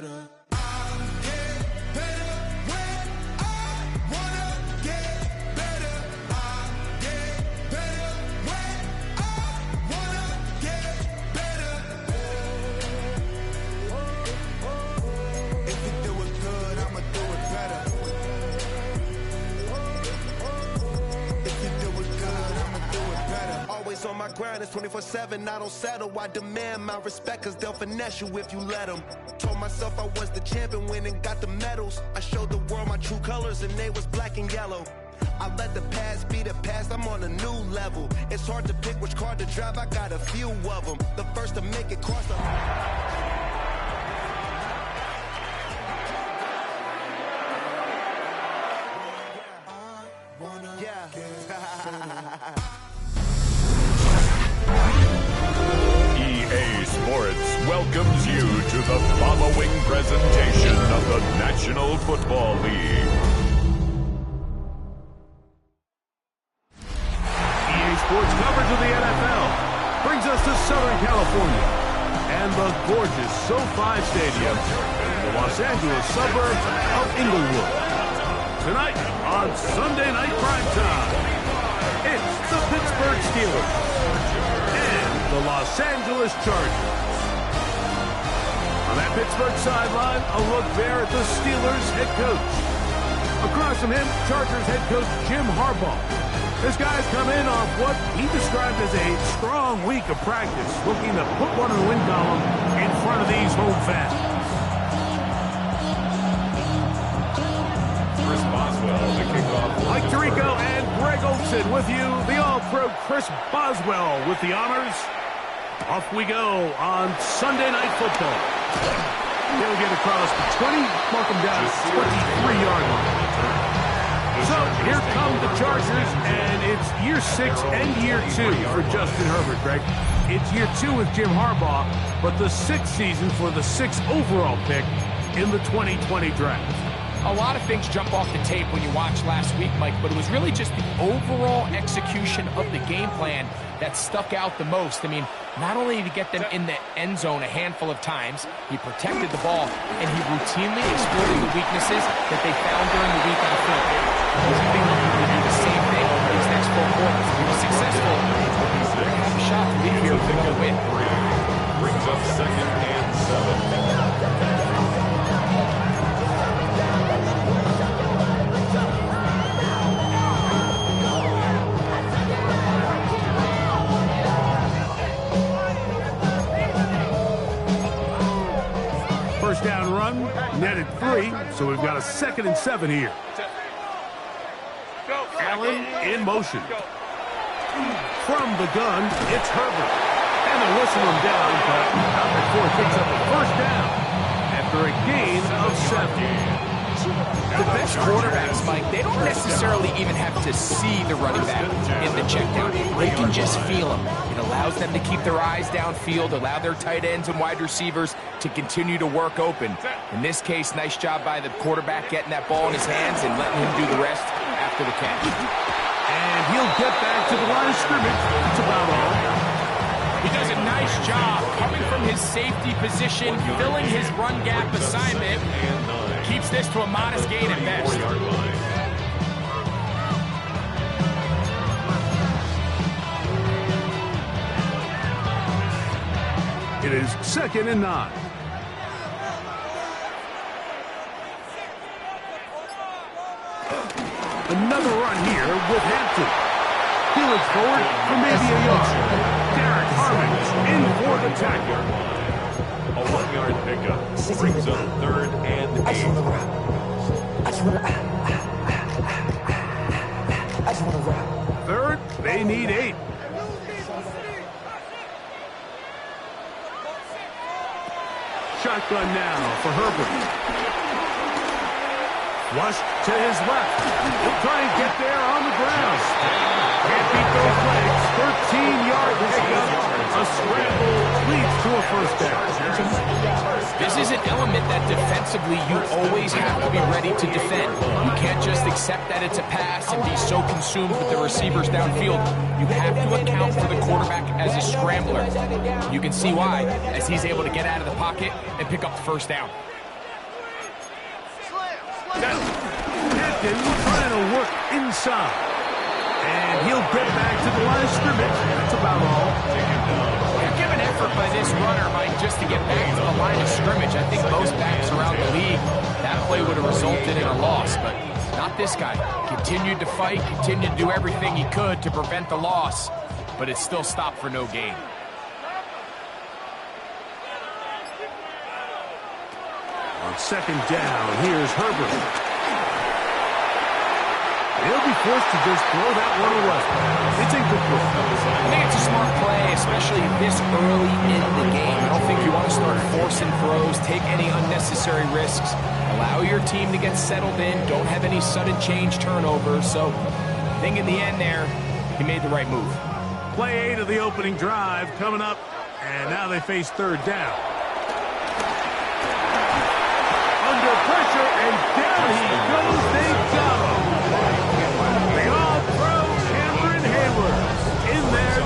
better. I get better when I wanna get better. I get better when I wanna get better. If you do it good, I'ma do it better. If you do it good, I'ma do it better. Always on my grind, it's 24/7, I don't settle. I demand my respect, cause they'll finesse you if you let them. Told myself I was the champion, went and got the medals. I showed the world my true colors and they was black and yellow. I let the past be the past, I'm on a new level. It's hard to pick which car to drive, I got a few of them. The first to make it cross the... EA Sports welcomes you to the following presentation of the National Football League. EA Sports coverage of the NFL brings us to Southern California and the gorgeous SoFi Stadium in the Los Angeles suburb of Inglewood. Tonight on Sunday Night Primetime, it's the Pittsburgh Steelers and the Los Angeles Chargers. On that Pittsburgh sideline, a look there at the Steelers head coach. Across from him, Chargers head coach Jim Harbaugh. This guy's come in off what he described as a strong week of practice, looking to put one in the win column in front of these home fans. Chris Boswell, the kickoff. Mike Tirico and Greg Olson with you. The All-Pro Chris Boswell with the honors. Off we go on Sunday Night Football. He'll get across the 20, mark him down to 23-yard line. So here come the Chargers, and it's year 6 and year 2 for Justin Herbert, Greg. It's year 2 with Jim Harbaugh, but the 6th season for the 6th overall pick in the 2020 draft. A lot of things jump off the tape when you watch last week, Mike, but it was really just the overall execution of the game plan that stuck out the most. I mean, not only did he get them in the end zone a handful of times, he protected the ball, and he routinely exploited the weaknesses that they found during the week on the field. He's going to be looking to do the same thing over these next 4 quarters. If he was successful, he's going to have a shot to leave here with another win. Brings up 2nd and 7. First down run, netted 3, so we've got a 2nd and 7 here. Allen in motion. From the gun, it's Herbert. And they'll whistle him down, but not before he picks up the first down after a gain of 7. The best quarterbacks, Mike, they don't necessarily even have to see the running back in the check down. They can just feel him. It allows them to keep their eyes downfield, allow their tight ends and wide receivers to continue to work open. In this case, nice job by the quarterback getting that ball in his hands and letting him do the rest after the catch. And he'll get back to the line of scrimmage. That's about all. He does a nice job coming from his safety position, filling his run gap assignment. Keeps this to a modest gain at best. It is 2nd and 9. Another run here with Hampton. He looks forward for maybe a yard. Derek Harmon in for the tackle. A 1-yard pickup brings up 3rd and 8. Third, they need 8. Shotgun now for Herbert. Flush to his left. He'll try and get there on the ground. Can't beat those legs. 13-yard pickup. A scramble leads to a first down. This is an element that defensively you always have to be ready to defend. You can't just accept that it's a pass and be so consumed with the receivers downfield. You have to account for the quarterback as a scrambler. You can see why, as he's able to get out of the pocket and pick up the first down. Pickens trying to work inside. And he'll get back to the line of scrimmage. That's about all. Yeah, give an effort by this runner, Mike, just to get back to the line of scrimmage. I think most backs around the league, that play would have resulted in a loss, but not this guy. Continued to fight, continued to do everything he could to prevent the loss, but it still stopped for no gain. On second down, here's Herbert. He'll be forced to just throw that one away. It's incomplete. I think it's a smart play, especially this early in the game. I don't think you want to start forcing throws, take any unnecessary risks. Allow your team to get settled in. Don't have any sudden change turnovers. So I think in the end there, he made the right move. Play 8 of the opening drive coming up, and now they face third down. Under pressure, and down he goes. They got him.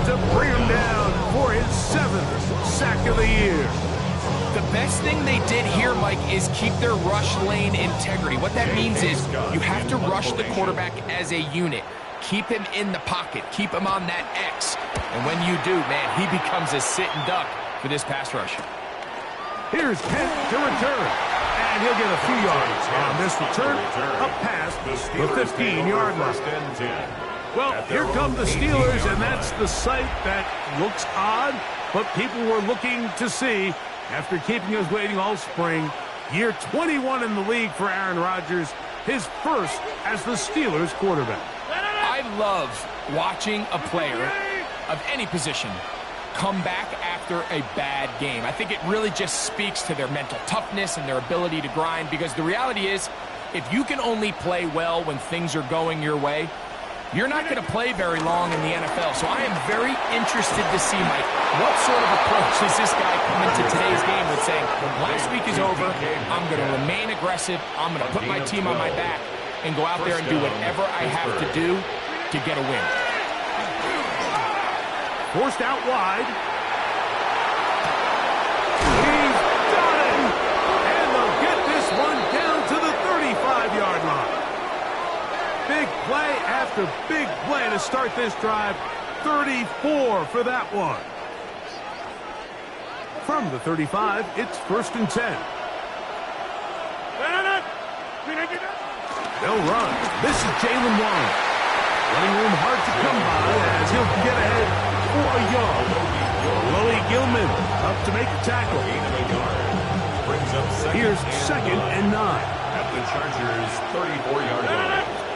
To bring him down for his 7th sack of the year. The best thing they did here, Mike, is keep their rush lane integrity. What that means is you have to rush the quarterback as a unit. Keep him in the pocket. Keep him on that X. And when you do, man, he becomes a sitting duck for this pass rush. Here's Kent to return. And he'll get a few yards on this return. Up past the 15-yard line. Well, here come the Steelers, and that's the sight that looks odd, but people were looking to see after keeping us waiting all spring. Year 21 in the league for Aaron Rodgers, his first as the Steelers quarterback. I love watching a player of any position come back after a bad game. I think it really just speaks to their mental toughness and their ability to grind, because the reality is, if you can only play well when things are going your way, you're not going to play very long in the NFL. So I am very interested to see, Mike, what sort of approach does this guy come into today's game with, saying, last week is over, I'm going to remain aggressive, I'm going to put my team on my back and go out there and do whatever I have to do to get a win. Forced out wide. He's got it! And they'll get this one down to the 35-yard line. Big play after big play to start this drive. 34 for that one. From the 35, it's 1st and 10. They'll run. This is Jalen Warren. Running room hard to come by as he'll get ahead for a yard. Chloe Gilman up to make the tackle. Here's 2nd and 9. At the Chargers' 34-yard line.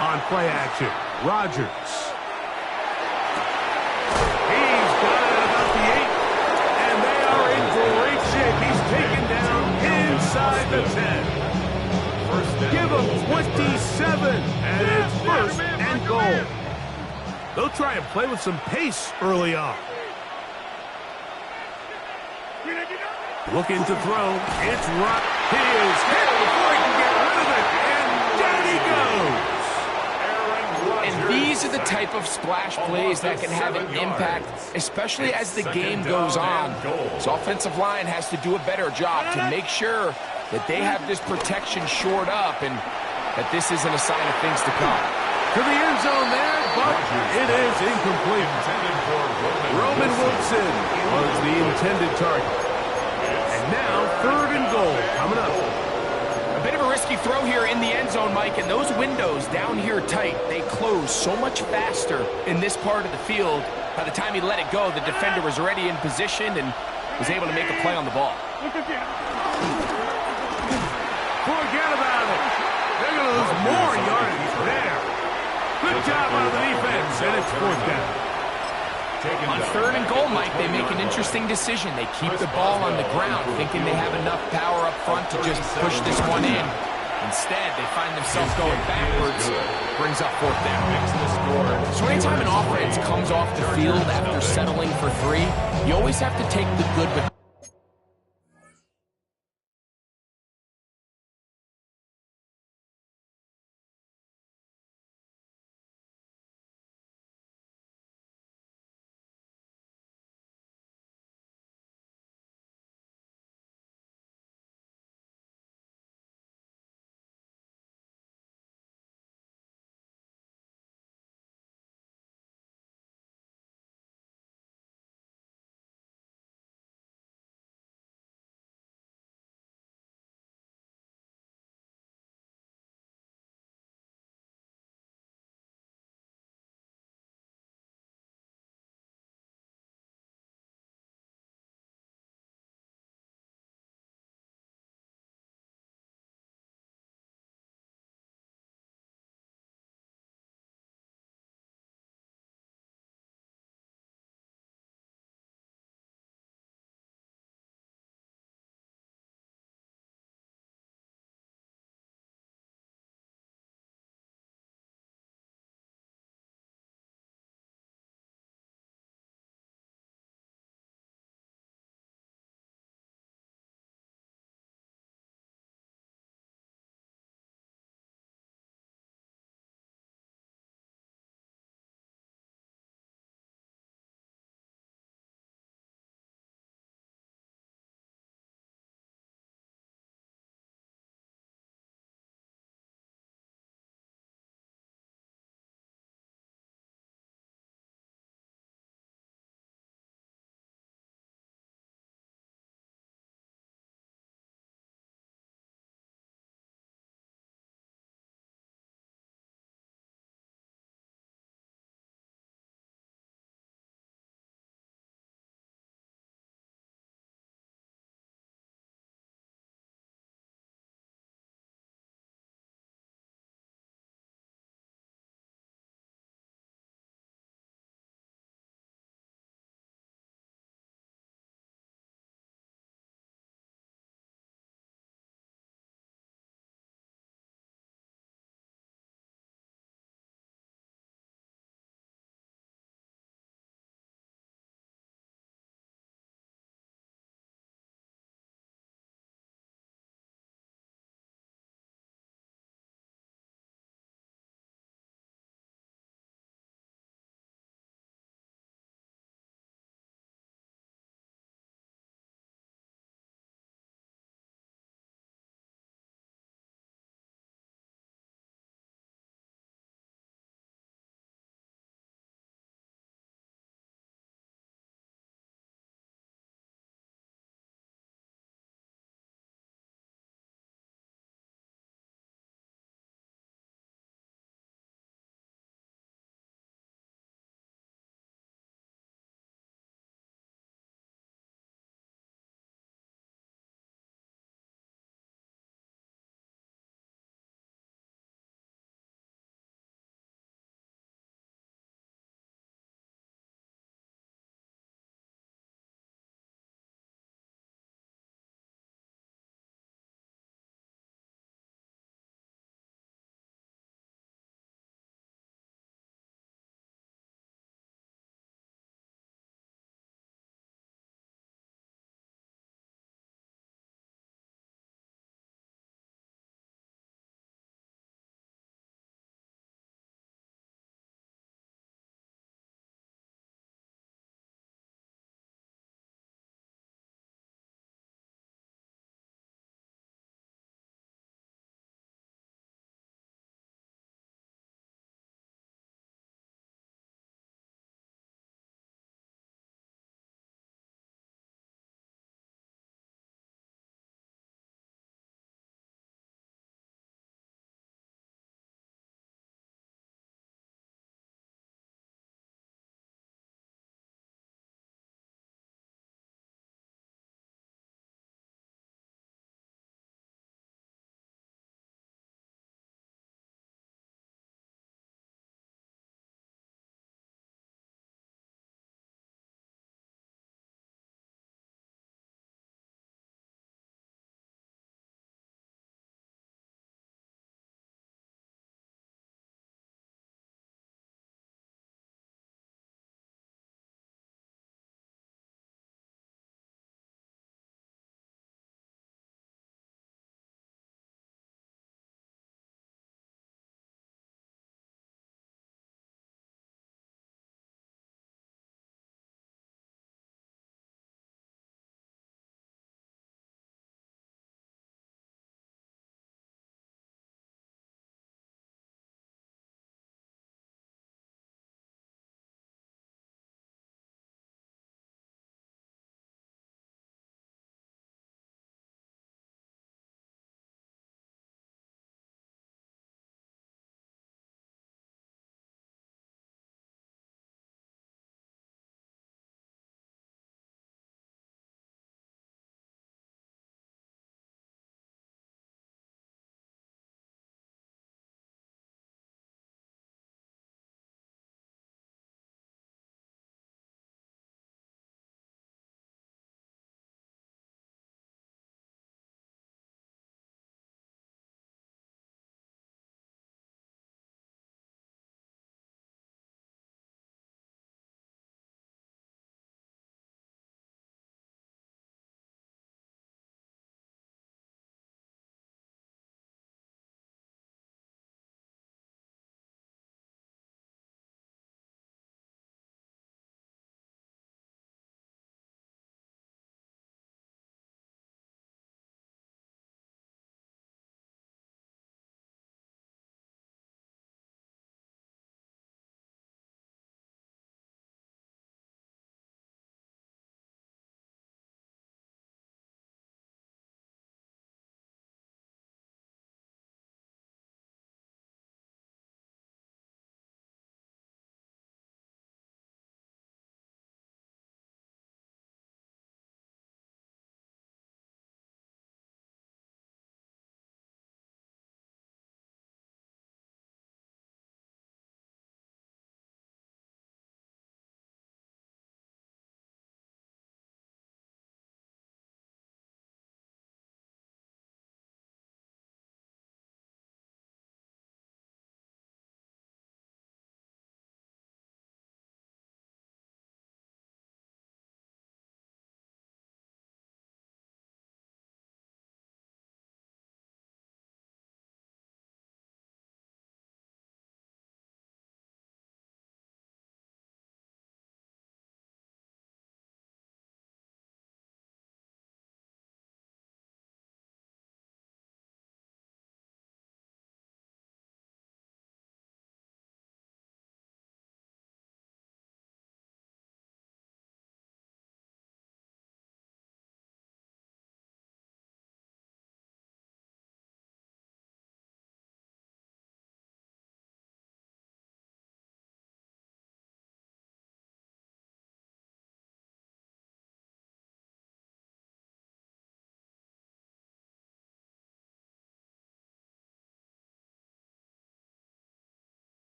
On play action, Rodgers. He's got it at about the 8, and they are in great shape. He's taken down inside the 10. Give him 27, and it's 1st and goal. They'll try and play with some pace early on. Looking to throw. It's right. He is hit before he can get rid of it, and down he goes. And these are the type of splash plays that can have an impact, especially as the game goes on. So offensive line has to do a better job to make sure that they have this protection shored up and that this isn't a sign of things to come. To the end zone there, but it is incomplete. Roman Wilson was the intended target. And now 3rd and goal coming up. A bit of a risky throw here in the end zone, Mike, and those windows down here tight, they close so much faster in this part of the field. By the time he let it go, the defender was already in position and was able to make a play on the ball. Forget about it. They're going to lose more yardage there. Good job out of the defense, and it's 4th down. On 3rd and goal, Mike, they make an interesting decision. They keep the ball on the ground, thinking they have enough power up front to just push this one in. Instead, they find themselves going backwards. Brings up 4th down. So anytime an offense comes off the field after settling for 3, you always have to take the good with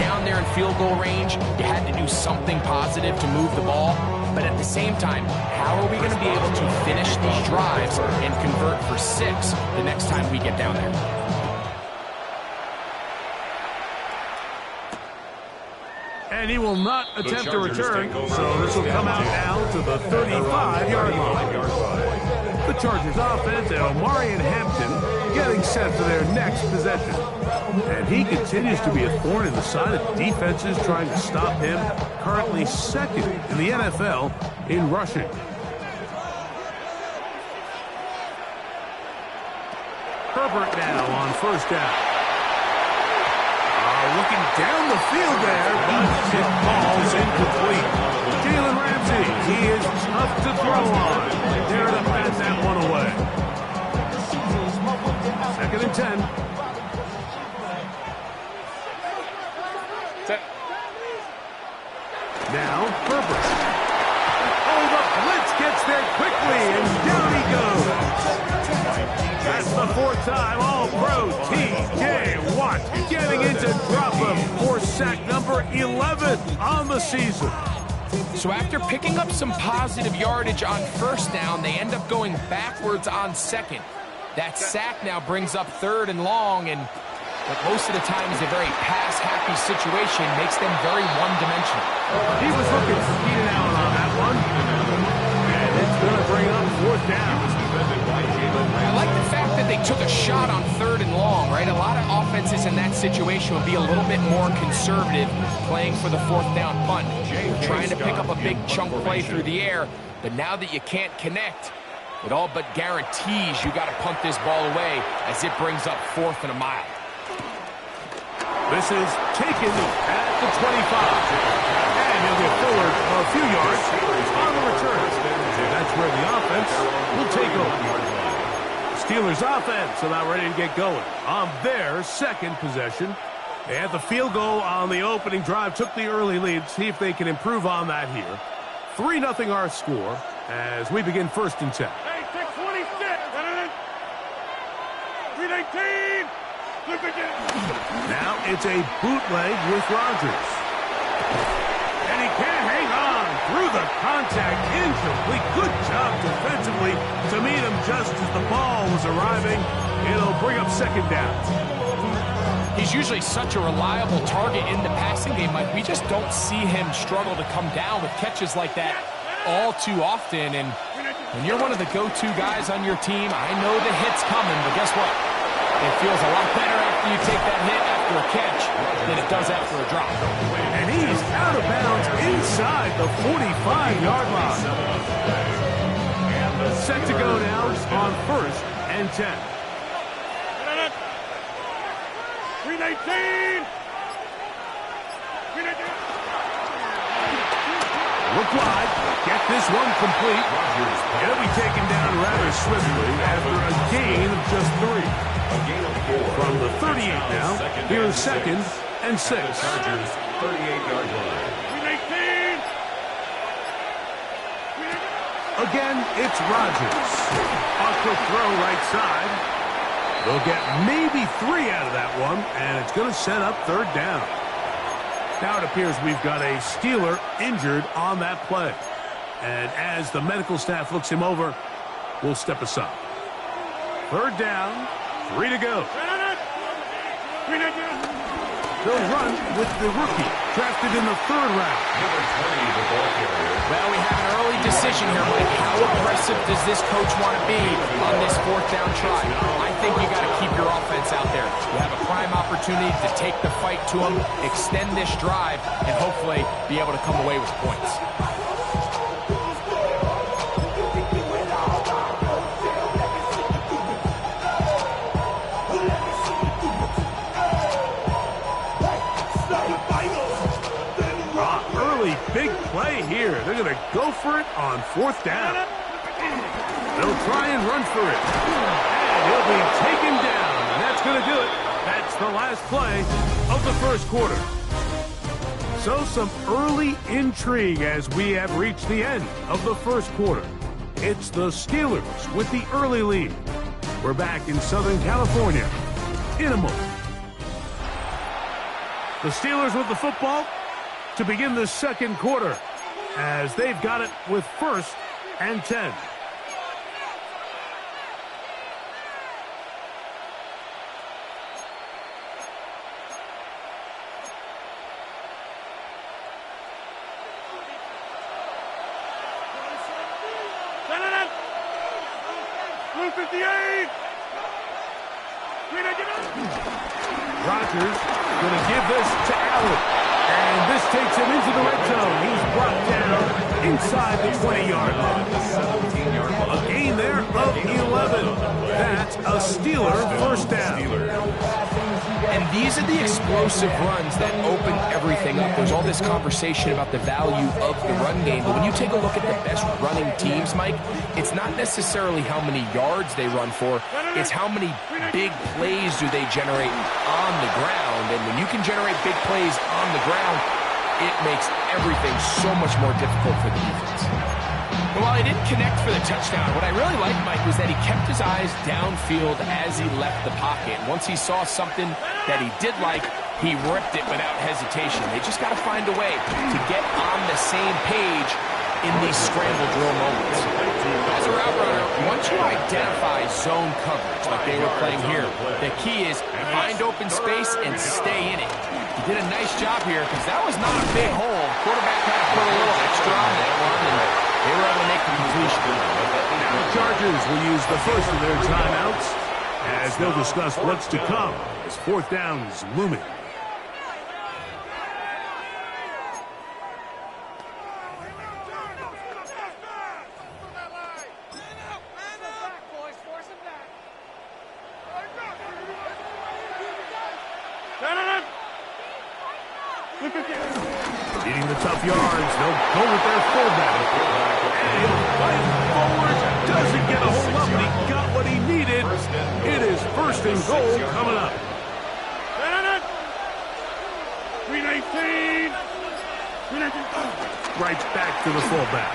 down there in field goal range, you had to do something positive to move the ball. But at the same time, how are we going to be able to finish these drives and convert for 6 the next time we get down there? And he will not attempt to return, so this will come out now to the 35-yard line. The Chargers offense and Omarion Hampton getting set for their next possession. And he continues to be a thorn in the side of defenses trying to stop him, currently second in the NFL in rushing. Herbert now on first down. Looking down the field there, but it falls incomplete. Jalen Ramsey, he is tough to throw on. There to bat that one away. 2nd and 10. Now Herbert. Oh, the blitz gets there quickly, and down he goes. That's the 4th time All-Pro T.J. Watt getting into drop him for sack number 11 on the season. So after picking up some positive yardage on first down, they end up going backwards on second. That sack now brings up 3rd and long, and what most of the time is a very pass-happy situation, makes them very one-dimensional. He was looking for Keenan Allen on that one, and it's going to bring up 4th down. I like the fact that they took a shot on 3rd and long, right? A lot of offenses in that situation would be a little bit more conservative playing for the 4th down punt. Trying to pick up a big chunk play through the air, but now that you can't connect, it all but guarantees you got to punt this ball away as it brings up 4th and a mile. This is taken at the 25. And he'll get forward a few yards on the return. That's where the offense will take over. Steelers offense about ready to get going on their 2nd possession. They had the field goal on the opening drive, took the early lead. See if they can improve on that here. 3-0 our score as we begin 1st and 10. Hey, 626. 319. Now it's a bootleg with Rodgers. And he can't hang on through the contact. Incomplete. Good job defensively to meet him just as the ball was arriving. It'll bring up 2nd down. He's usually such a reliable target in the passing game, Mike. We just don't see him struggle to come down with catches like that all too often. And when you're one of the go-to guys on your team, I know the hit's coming, but guess what? It feels a lot better after you take that hit after a catch than it does after a drop. And he's out of bounds inside the 45-yard line. Set to go now on 1st and 10. 319. Look wide. Get this one complete. It'll be taken down rather swiftly after a gain of just 3. From the 38 now, here's 2nd and 6. Chargers 38-yard line. 319. Again, it's Rodgers. A quick throw right side. They'll get maybe 3 out of that one, and it's going to set up 3rd down. Now it appears we've got a Steeler injured on that play. And as the medical staff looks him over, we'll step aside. 3rd down, 3 to go. They'll run with the rookie, drafted in the 3rd round. Number 20, the ball carrier. Well, we have an early decision here, Mike. How aggressive does this coach want to be on this 4th down try? I think you got to keep your offense out there. You have a prime opportunity to take the fight to them, extend this drive, and hopefully be able to come away with points. Big play here. They're going to go for it on 4th down. They'll try and run for it. And he'll be taken down. And that's going to do it. That's the last play of the 1st quarter. So some early intrigue as we have reached the end of the 1st quarter. It's the Steelers with the early lead. We're back in Southern California in a moment. The Steelers with the football to begin the second quarter as they've got it with 1st and 10. Blue 58. Rodgers going to give this to Allen. And this takes him into the red zone. He's brought down inside the 20-yard line. A gain there of 11. That's a Steeler first down. And these are the explosive runs that open everything up. There's all this conversation about the value of the run game, but when you take a look at the best running teams, Mike, it's not necessarily how many yards they run for, it's how many big plays do they generate on the ground. And when you can generate big plays on the ground, it makes everything so much more difficult for the defense. But while he didn't connect for the touchdown, what I really liked, Mike, was that he kept his eyes downfield as he left the pocket. Once he saw something that he did like, he ripped it without hesitation. They just got to find a way to get on the same page in these scramble drill moments. As a route runner, once you identify zone coverage like they were playing here, the key is find open space and stay in it. He did a nice job here because that was not a big hole. Quarterback had to put a little extra on that one, and they were able to make the completion. Now the Chargers will use the first of their timeouts as they'll discuss what's to come as 4th down is looming. Needing the tough yards, they'll go with their fullback. And he'll fight forward. Doesn't get a hold up, but he got what he needed. It is 1st and goal coming up. 319. Right back to the fullback.